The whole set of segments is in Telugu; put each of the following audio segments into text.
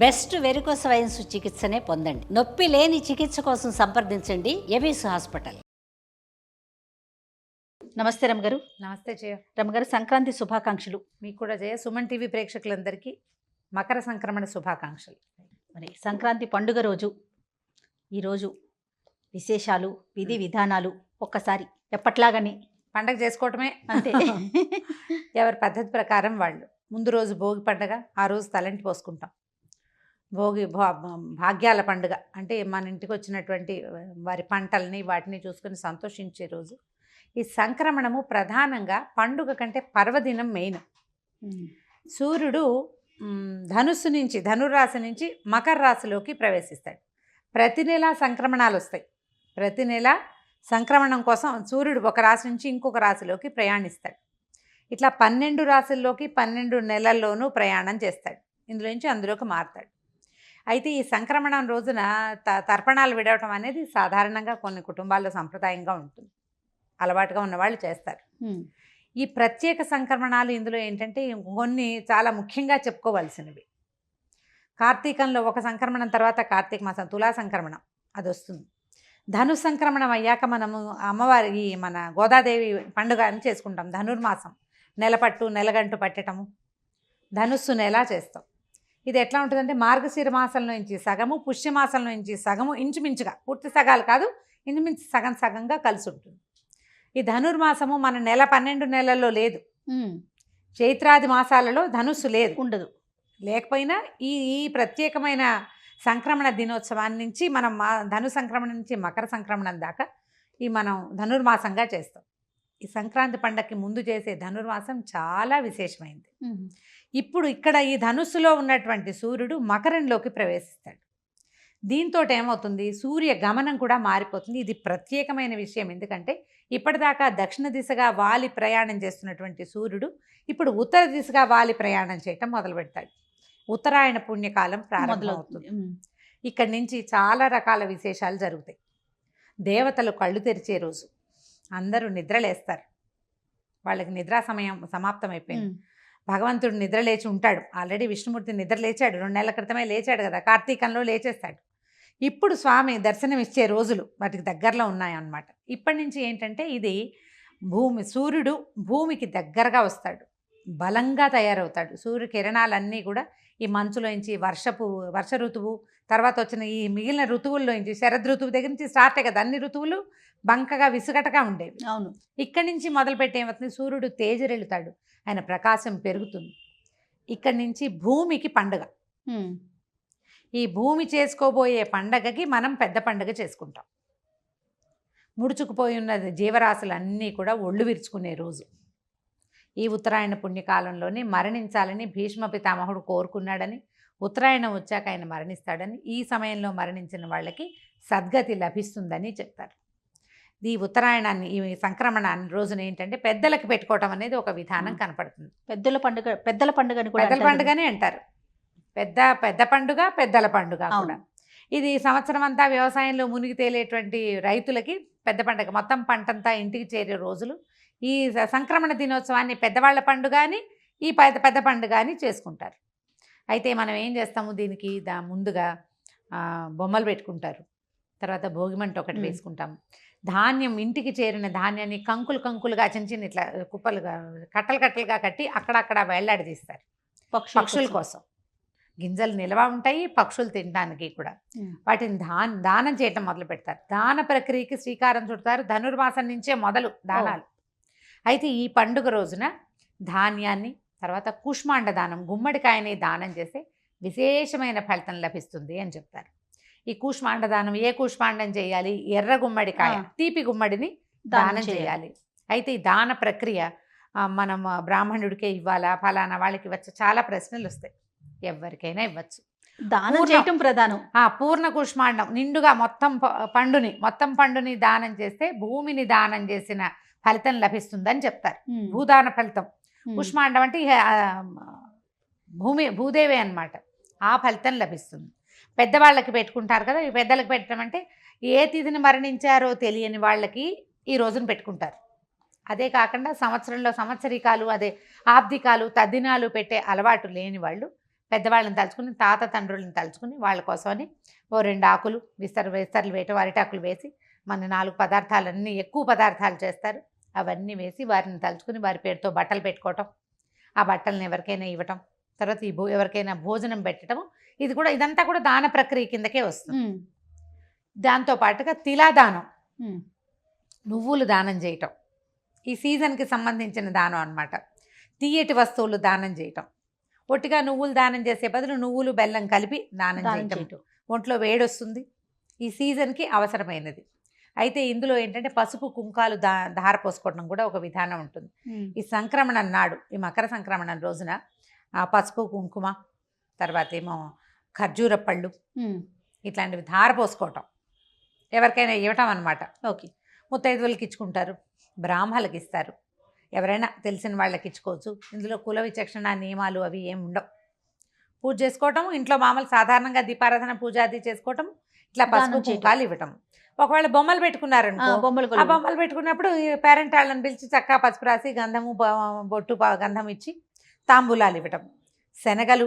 బెస్ట్ వెరికోస్ వైన్స్ చికిత్సనే పొందండి. నొప్పి లేని చికిత్స కోసం సంప్రదించండి ఎవిస్ హాస్పిటల్. నమస్తే రమగారు. నమస్తే జయ. రమగారు, సంక్రాంతి శుభాకాంక్షలు. మీకు కూడా జయ. సుమన్ టీవీ ప్రేక్షకులందరికీ మకర సంక్రమణ శుభాకాంక్షలు. మరి సంక్రాంతి పండుగ రోజు, ఈరోజు విశేషాలు, విధి విధానాలు ఒక్కసారి ఎప్పట్లాగని పండగ చేసుకోవటమే అంతే. ఎవరి పద్ధతి ప్రకారం వాళ్ళు. ముందు రోజు భోగి పండగ, ఆ రోజు తలంటి పోసుకుంటాం. భోగి భాగ్యాల పండుగ అంటే మన ఇంటికి వచ్చినటువంటి వారి పంటల్ని వాటిని చూసుకొని సంతోషించే రోజు. ఈ సంక్రమణము ప్రధానంగా పండుగ కంటే పర్వదినం మెయిన్. సూర్యుడు ధనురాశి నుంచి మకర రాశిలోకి ప్రవేశిస్తాడు. ప్రతి నెల సంక్రమణాలు వస్తాయి. ప్రతి నెల సంక్రమణం కోసం సూర్యుడు ఒక రాశి నుంచి ఇంకొక రాశిలోకి ప్రయాణిస్తాడు. ఇట్లా 12 రాశుల్లోకి 12 నెలల్లోనూ ప్రయాణం చేస్తాడు. ఇందులో నుంచి అందులోకి మారుతాడు. అయితే ఈ సంక్రమణం రోజున తర్పణాలు విడవటం అనేది సాధారణంగా కొన్ని కుటుంబాల్లో సంప్రదాయంగా ఉంటుంది. అలవాటుగా ఉన్నవాళ్ళు చేస్తారు. ఈ ప్రత్యేక సంక్రమణాలు ఇందులో ఏంటంటే కొన్ని చాలా ముఖ్యంగా చెప్పుకోవాల్సినవి. కార్తీకంలో ఒక సంక్రమణం తర్వాత కార్తీక మాసం తులా సంక్రమణం అది వస్తుంది. ధను సంక్రమణం అయ్యాక మనము అమ్మవారి మన గోదాదేవి పండుగ అని చేసుకుంటాం. ధనుర్మాసం నెలపట్టు నెలగంటు పట్టటము, ధనుస్సు నెల చేస్తాం. ఇది ఎట్లా ఉంటుందంటే మార్గశిర మాసంలో నుంచి సగము, పుష్యమాసంలో నుంచి సగము, ఇంచుమించుగా పూర్తి సగాలు కాదు, ఇంచుమించు సగం సగంగా కలిసి ఉంటుంది. ఈ ధనుర్మాసము మన 12 నెలల్లో లేదు. చైత్రాది మాసాలలో ధనుస్సు లేదు, ఉండదు. లేకపోయినా ఈ ప్రత్యేకమైన సంక్రమణ దినోత్సవాన్ని నుంచి మనం ధను సంక్రమణం నుంచి మకర సంక్రమణం దాకా ఈ మనం ధనుర్మాసంగా చేస్తాం. ఈ సంక్రాంతి పండగకి ముందు చేసే ధనుర్మాసం చాలా విశేషమైంది. ఇప్పుడు ఇక్కడ ఈ ధనుస్సులో ఉన్నటువంటి సూర్యుడు మకరంలోకి ప్రవేశిస్తాడు. దీంతో ఏమవుతుంది, సూర్య గమనం కూడా మారిపోతుంది. ఇది ప్రత్యేకమైన విషయం. ఎందుకంటే ఇప్పటిదాకా దక్షిణ దిశగా వాలి ప్రయాణం చేస్తున్నటువంటి సూర్యుడు ఇప్పుడు ఉత్తర దిశగా వాలి ప్రయాణం చేయటం మొదలు పెడతాడు. ఉత్తరాయణ పుణ్యకాలం ప్రారంభమవుతుంది. ఇక్కడి నుంచి చాలా రకాల విశేషాలు జరుగుతాయి. దేవతలు కళ్ళు తెరిచే రోజు. అందరూ నిద్రలేస్తారు. వాళ్ళకి నిద్రా సమయం సమాప్తమైపోయింది. భగవంతుడు నిద్ర లేచి ఉంటాడు. ఆల్రెడీ విష్ణుమూర్తి నిద్ర లేచాడు. 2 నెలల క్రితమే లేచాడు కదా, కార్తీకంలో లేచేస్తాడు. ఇప్పుడు స్వామి దర్శనం ఇచ్చే రోజులు వాటికి దగ్గరలో ఉన్నాయన్నమాట. ఇప్పటి నుంచి ఏంటంటే ఇది సూర్యుడు భూమికి దగ్గరగా వస్తాడు, బలంగా తయారవుతాడు. సూర్య కిరణాలన్నీ కూడా ఈ మంచులోంచి వర్ష ఋతువు తర్వాత వచ్చిన ఈ మిగిలిన ఋతువుల్లోంచి శరద్ ఋతువు దగ్గర నుంచి స్టార్టే కదా, అన్ని ఋతువులు బంకగా విసుగటగా ఉండేవి. అవును. ఇక్కడి నుంచి మొదలుపెట్టి ఏమవుతుంది, సూర్యుడు తేజరెళ్తాడు, ఆయన ప్రకాశం పెరుగుతుంది. ఇక్కడి నుంచి భూమికి పండుగ. ఈ భూమి చేసుకోబోయే పండగకి మనం పెద్ద పండుగ చేసుకుంటాం. ముడుచుకుపోయి ఉన్న జీవరాశులన్నీ కూడా ఒళ్ళు విరుచుకునే రోజు. ఈ ఉత్తరాయణ పుణ్యకాలంలోనే మరణించాలని భీష్మ పితామహుడు కోరుకున్నాడని, ఉత్తరాయణం వచ్చాక ఆయన మరణిస్తాడని, ఈ సమయంలో మరణించిన వాళ్ళకి సద్గతి లభిస్తుందని చెప్తారు. ఈ ఉత్తరాయణాన్ని ఈ సంక్రమణాన్ని రోజున ఏంటంటే పెద్దలకు పెట్టుకోవటం అనేది ఒక విధానం కనపడుతుంది. పెద్దల పండుగని కూడా పెద్దల పండుగనే అంటారు. పెద్ద పండుగ, పెద్దల పండుగ కూడా. ఇది సంవత్సరం అంతా వ్యవసాయంలో మునిగి తేలేటువంటి రైతులకి పెద్ద పండుగ. మొత్తం పంటంతా ఇంటికి చేరే రోజులు. ఈ సంక్రమణ దినోత్సవాన్ని పెద్దవాళ్ళ పండుగ అని, ఈ పెద్ద పండుగ అని చేసుకుంటారు. అయితే మనం ఏం చేస్తాము, దీనికి ముందుగా బొమ్మలు పెట్టుకుంటారు. తర్వాత భోగిమంట ఒకటి వేసుకుంటాము. ధాన్యం, ఇంటికి చేరిన ధాన్యాన్ని కంకులుగా చిన్న ఇట్లా కుప్పలుగా కట్టలుగా కట్టి అక్కడక్కడ వేళ్లాడదీస్తారు పక్షుల కోసం. గింజలు నిల్వ ఉంటాయి, పక్షులు తినడానికి కూడా. వాటిని దానం చేయటం మొదలు పెడతారు. దాన ప్రక్రియకి శ్రీకారం చుడతారు. ధనుర్మాసం నుంచే మొదలు దానాలు. అయితే ఈ పండుగ రోజున ధాన్యాన్ని, తర్వాత కూష్మాండ దానం, గుమ్మడికాయని దానం చేస్తే విశేషమైన ఫలితం లభిస్తుంది అని చెప్తారు. ఈ కూష్మాండ దానం ఏ కూష్మాండం చేయాలి, ఎర్ర గుమ్మడికాయ, తీపి గుమ్మడిని దానం చేయాలి. అయితే ఈ దాన ప్రక్రియ మనం బ్రాహ్మణుడికే ఇవ్వాలా, ఫలానా వాళ్ళకి ఇవ్వచ్చు, చాలా ప్రశ్నలు వస్తాయి. ఎవరికైనా ఇవ్వచ్చు. దానం చేయటం ప్రధానం. పూర్ణ కూష్మాండం నిండుగా మొత్తం పండుని దానం చేస్తే భూమిని దానం చేసిన ఫలితం లభిస్తుందని చెప్తారు. భూదాన ఫలితం. కూష్మాండం అంటే భూదేవే అన్నమాట. ఆ ఫలితం లభిస్తుంది. పెద్దవాళ్ళకి పెట్టుకుంటారు కదా. ఈ పెద్దలకు పెట్టడం అంటే ఏ తిథిని మరణించారో తెలియని వాళ్ళకి ఈ రోజున పెట్టుకుంటారు. అదే కాకుండా సంవత్సరంలో సంవత్సరికాలు, అదే ఆబ్దికాలు, తద్దినాలు పెట్టే అలవాటు లేని వాళ్ళు పెద్దవాళ్ళని తలుచుకుని తాత తండ్రులను తలుచుకుని వాళ్ళ కోసమని ఓ 2 ఆకులు విస్తర్లు వేయటం, అరిటాకులు వేసి మన 4 పదార్థాలన్నీ ఎక్కువ పదార్థాలు చేస్తారు. అవన్నీ వేసి వారిని తలుచుకుని వారి పేరుతో బట్టలు పెట్టుకోవటం, ఆ బట్టలను ఎవరికైనా ఇవ్వటం, తర్వాత ఎవరికైనా భోజనం పెట్టడం. ఇదంతా కూడా దాన ప్రక్రియ కిందకే వస్తుంది. దాంతో పాటుగా తిలాదానం, నువ్వులు దానం చేయటం, ఈ సీజన్కి సంబంధించిన దానం అన్నమాట. తీయటి వస్తువులు దానం చేయటం, ఒట్టిగా నువ్వులు దానం చేసే బదులు నువ్వులు బెల్లం కలిపి దానం చేయటం. ఒంట్లో వేడొస్తుంది, ఈ సీజన్కి అవసరమైనది. అయితే ఇందులో ఏంటంటే పసుపు కుంకాలు ధార పోసుకోవడం కూడా ఒక విధానం ఉంటుంది. ఈ సంక్రమణం నాడు, ఈ మకర సంక్రమణం రోజున పసుపు కుంకుమ, తర్వాత ఏమో ఖర్జూర పళ్ళు ఇట్లాంటివి ధార పోసుకోవటం, ఎవరికైనా ఇవ్వటం అన్నమాట. ఓకే. ముత్తైదువులకి ఇచ్చుకుంటారు, బ్రాహ్మణులకి ఇస్తారు, ఎవరైనా తెలిసిన వాళ్ళకి ఇచ్చుకోవచ్చు. ఇందులో కుల విచక్షణ నియమాలు అవి ఏమి ఉండవు. పూజ చేసుకోవటం, ఇంట్లో మామూలు సాధారణంగా దీపారాధన పూజ అది చేసుకోవటం, ఇట్లా పసుపు కుంకాలు ఇవ్వటం. ఒకవేళ బొమ్మలు పెట్టుకున్నారనుకో, ఆ బొమ్మలు పెట్టుకున్నప్పుడు పేరెంట్ వాళ్ళని పిలిచి చక్కగా పసుపు రాసి గంధము బొట్టు గంధం ఇచ్చి తాంబూలాలు ఇవ్వటం. శనగలు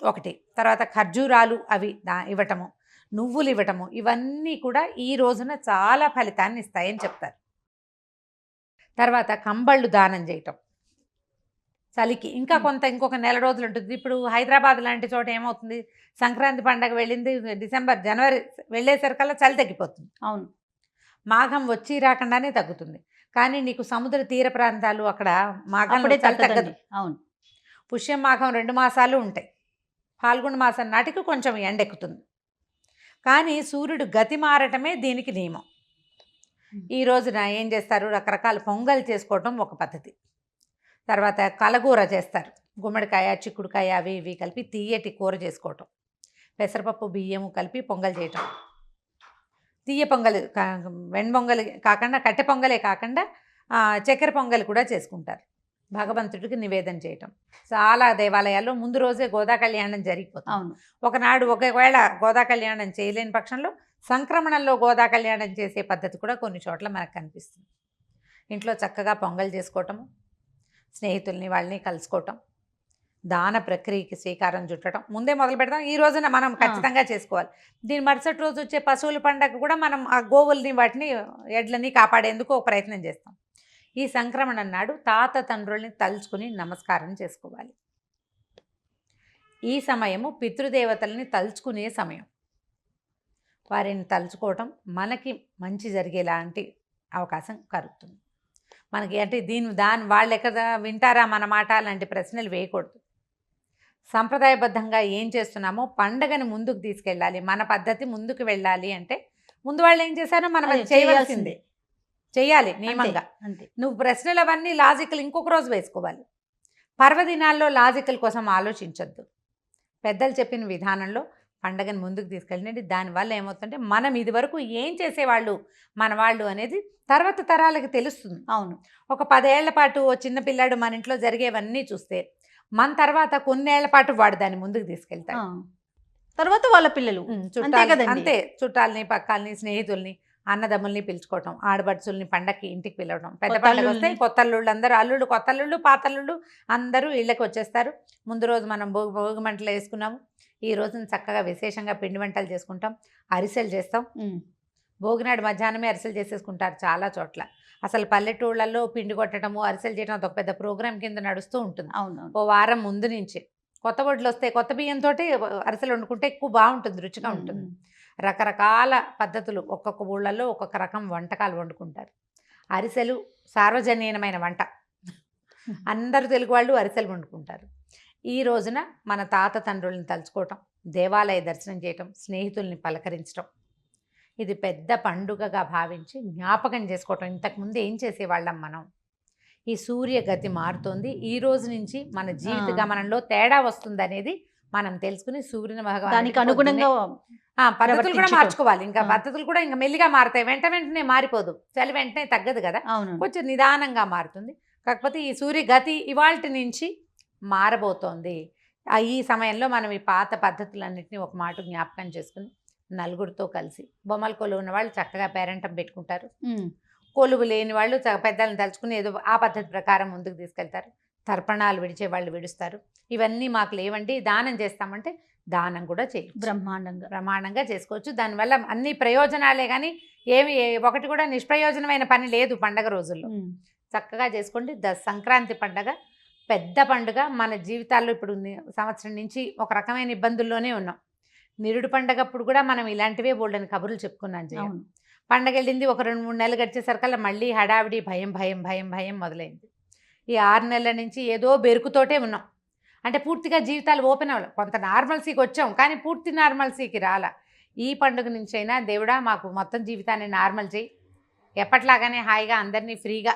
ఒకటి, తర్వాత ఖర్జూరాలు అవి ఇవ్వటము, నువ్వులు ఇవ్వటము, ఇవన్నీ కూడా ఈ రోజున చాలా ఫలితాన్ని ఇస్తాయని చెప్తారు. తర్వాత కంబళ్ళు దానం చేయటం చలికి. ఇంకొక నెల రోజులు ఉంటుంది. ఇప్పుడు హైదరాబాద్ లాంటి చోట ఏమవుతుంది, సంక్రాంతి పండగ వెళ్ళింది డిసెంబర్ జనవరి వెళ్ళేసరికల్లా చలి తగ్గిపోతుంది. అవును, మాఘం వచ్చి రాకుండానే తగ్గుతుంది. కానీ నీకు సముద్ర తీర ప్రాంతాలు అక్కడ మాఘం చలి తగ్గదు. అవును, పుష్యం మాఘం 2 మాసాలు ఉంటాయి. ఫాల్గుణ మాసం నాటికి కొంచెం ఎండెక్కుతుంది. కానీ సూర్యుడు గతి మారటమే దీనికి నియమం. ఈ రోజున ఏం చేస్తారు, రకరకాల పొంగల్ చేసుకోవటం ఒక పద్ధతి. తర్వాత కలగూర చేస్తారు, గుమ్మడికాయ చిక్కుడుకాయ అవి ఇవి కలిపి తీయటి కూర చేసుకోవటం, పెసరపప్పు బియ్యము కలిపి పొంగల్ చేయటం. తీయ పొంగల్ వెణ్పొంగలి కాకుండా, కట్టె పొంగలే కాకుండా చక్కెర పొంగలి కూడా చేసుకుంటారు. భగవంతుడికి నివేదన చేయటం. చాలా దేవాలయాల్లో ముందు రోజే గోదా కళ్యాణం జరిగిపోతుంది. అవును. ఒకవేళ గోదా కళ్యాణం చేయలేని పక్షంలో సంక్రమణంలో గోదా కళ్యాణం చేసే పద్ధతి కూడా కొన్ని చోట్ల మనకు కనిపిస్తుంది. ఇంట్లో చక్కగా పొంగల్ చేసుకోవటము, స్నేహితుల్ని వాళ్ళని కలుసుకోవటం, దాన ప్రక్రియకి శ్రీకారం చుట్టడం ముందే మొదలు పెడతాం. ఈ రోజున మనం ఖచ్చితంగా చేసుకోవాలి. దీని మరుసటి రోజు వచ్చే పశువుల పండగ కూడా మనం ఆ గోవుల్ని వాటిని ఎడ్లని కాపాడేందుకు ఒక ప్రయత్నం చేస్తాం. ఈ సంక్రమణం నాడు తాత తండ్రుల్ని తలుచుకుని నమస్కారం చేసుకోవాలి. ఈ సమయము పితృదేవతల్ని తలుచుకునే సమయం. వారిని తలుచుకోవటం మనకి మంచి జరిగేలాంటి అవకాశం కలుగుతుంది. మనకి అంటే వాళ్ళు ఎక్కడ వింటారా మన మాట లాంటి ప్రశ్నలు వేయకూడదు. సంప్రదాయబద్ధంగా ఏం చేస్తున్నామో పండగని ముందుకు తీసుకెళ్ళాలి. మన పద్ధతి ముందుకు వెళ్ళాలి అంటే ముందు వాళ్ళు ఏం చేశారో మనం చేయవలసిందే, చెయ్యాలి నియమంగా. నువ్వు ప్రశ్నలు అవన్నీ లాజికల్ ఇంకొక రోజు వేసుకోవాలి. పర్వదినాల్లో లాజికల్ కోసం ఆలోచించొద్దు. పెద్దలు చెప్పిన విధానంలో పండగని ముందుకు తీసుకెళ్ళండి. దానివల్ల ఏమవుతుందంటే మనం ఇదివరకు ఏం చేసేవాళ్ళు మన వాళ్ళు అనేది తర్వాత తరాలకి తెలుస్తుంది. అవును, ఒక 10 ఏళ్ల పాటు ఓ చిన్న పిల్లాడు మన ఇంట్లో జరిగేవన్నీ చూస్తే మన తర్వాత కొన్నేళ్ల పాటు వాడు దాన్ని ముందుకు తీసుకెళ్తాడు. తర్వాత వాళ్ళ పిల్లలు అంతే, చుట్టాలని పక్కాలని స్నేహితుల్ని అన్నదమ్ముల్ని పిలుచుకోవటం, ఆడబడుచుల్ని పండగకి ఇంటికి పిలవడం. పెద్ద పండుగ వస్తే కొత్తల్లుళ్ళు అందరూ, అల్లుళ్ళు కొత్తల్లుళ్ళు పాతల్లుళ్ళు అందరూ ఇళ్ళకి వచ్చేస్తారు. ముందు రోజు మనం భోగి మంటలు వేసుకున్నాము. ఈ రోజున చక్కగా విశేషంగా పిండి వంటలు చేసుకుంటాం, అరిసెలు చేస్తాం. భోగినాడు మధ్యాహ్నమే అరిసెలు చేసేసుకుంటారు చాలా చోట్ల. అసలు పల్లెటూళ్ళల్లో పిండి కొట్టడము అరిసెలు చేయడం అదొక పెద్ద ప్రోగ్రాం కింద నడుస్తూ ఉంటుంది. అవును, ఓ వారం ముందు నుంచి కొత్త వడ్లు వస్తే కొత్త బియ్యంతో అరిసెలు వండుకుంటే ఎక్కువ బాగుంటుంది, రుచిగా ఉంటుంది. రకరకాల పద్ధతులు, ఒక్కొక్క ఊళ్ళల్లో ఒక్కొక్క రకం వంటకాలు వండుకుంటారు. అరిసెలు సార్వజనీయమైన వంట, అందరూ తెలుగు వాళ్ళు అరిసెలు వండుకుంటారు. ఈ రోజున మన తాత తండ్రుల్ని తలుచుకోవటం, దేవాలయ దర్శనం చేయటం, స్నేహితుల్ని పలకరించడం, ఇది పెద్ద పండుగగా భావించి జ్ఞాపకం చేసుకోవటం. ఇంతకుముందు ఏం చేసేవాళ్ళం మనం. ఈ సూర్య గతి మారుతోంది, ఈ రోజు నుంచి మన జీవిత గమనంలో తేడా వస్తుంది అనేది మనం తెలుసుకుని సూర్యుని దానికి అనుగుణంగా పద్ధతులు కూడా మార్చుకోవాలి. ఇంకా పద్ధతులు కూడా ఇంకా మెల్లిగా మారుతాయి, వెంటనే మారిపోదు. చలి వెంటనే తగ్గదు కదా, కొంచెం నిదానంగా మారుతుంది. కాకపోతే ఈ సూర్య గతి ఇవాల్టి నుంచి మారబోతోంది. ఈ సమయంలో మనం ఈ పాత పద్ధతులన్నింటినీ ఒక మాట జ్ఞాపకం చేసుకుని నలుగురితో కలిసి, బొమ్మల కొలువు ఉన్న వాళ్ళు చక్కగా పేరెంటం పెట్టుకుంటారు, కొలువు లేని వాళ్ళు పెద్దలను తలుచుకుని ఏదో ఆ పద్ధతి ప్రకారం ముందుకు తీసుకెళ్తారు. తర్పణాలు విడిచే వాళ్ళు విడుస్తారు. ఇవన్నీ మాకు లేవండి, దానం చేస్తామంటే దానం కూడా చేయొచ్చు, బ్రహ్మాండంగా చేసుకోవచ్చు. దానివల్ల అన్ని ప్రయోజనాలే కానీ ఏమి ఒకటి కూడా నిష్ప్రయోజనమైన పని లేదు పండగ రోజుల్లో. చక్కగా చేసుకోండి. సంక్రాంతి పండగ పెద్ద పండుగ. మన జీవితాల్లో ఇప్పుడు సంవత్సరం నుంచి ఒక రకమైన ఇబ్బందుల్లోనే ఉన్నాం. నిరుడు పండగప్పుడు కూడా మనం ఇలాంటివే బోల్డని కబుర్లు చెప్పుకున్నాం. పండగ వెళ్ళింది, ఒక 2-3 నెలలు గడిచేసరికల్లా మళ్ళీ హడావిడి, భయం భయం భయం భయం మొదలైంది. ఈ 6 నెలల నుంచి ఏదో బెరుకుతోటే ఉన్నాం. అంటే పూర్తిగా జీవితాలు ఓపెన్ అవ్వాలి. కొంత నార్మల్సీకి వచ్చాం కానీ పూర్తి నార్మల్సీకి రాలా. ఈ పండుగ నుంచి అయినా దేవుడా మాకు మొత్తం జీవితాన్ని నార్మల్ చేయి, ఎప్పట్లాగానే హాయిగా అందరినీ ఫ్రీగా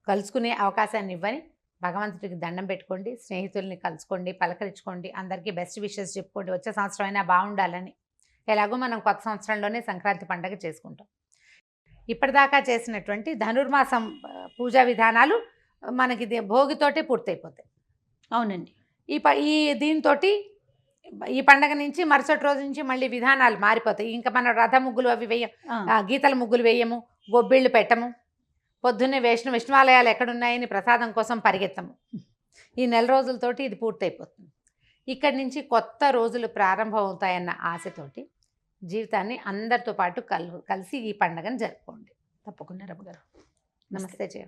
కలుసుకునే అవకాశాన్ని ఇవ్వని భగవంతుడికి దండం పెట్టుకోండి. స్నేహితుల్ని కలుసుకోండి, పలకరించుకోండి, అందరికీ బెస్ట్ విషెస్ చెప్పుకోండి. వచ్చే సంవత్సరం అయినా బాగుండాలని. ఎలాగో మనం కొత్త సంవత్సరంలోనే సంక్రాంతి పండుగ చేసుకుంటాం. ఇప్పటిదాకా చేసినటువంటి ధనుర్మాసం పూజా విధానాలు మనకి భోగితోటే పూర్తయిపోతాయి. అవునండి. ఈ దీంతో ఈ పండగ నుంచి మరుసటి రోజు నుంచి మళ్ళీ విధానాలు మారిపోతాయి. ఇంకా మనం రథ ముగ్గులు అవి వేయం, గీతల ముగ్గులు వేయము, గొబ్బిళ్ళు పెట్టము, పొద్దున్నే విష్ణువాలయాలు ఎక్కడున్నాయని ప్రసాదం కోసం పరిగెత్తము. ఈ నెల రోజులతోటి ఇది పూర్తయిపోతుంది. ఇక్కడి నుంచి కొత్త రోజులు ప్రారంభం అవుతాయన్న ఆశతోటి జీవితాన్ని అందరితో పాటు కలిసి ఈ పండుగను జరుపుకోండి. తప్పకుండా రమ్మగారు. నమస్తే జయ.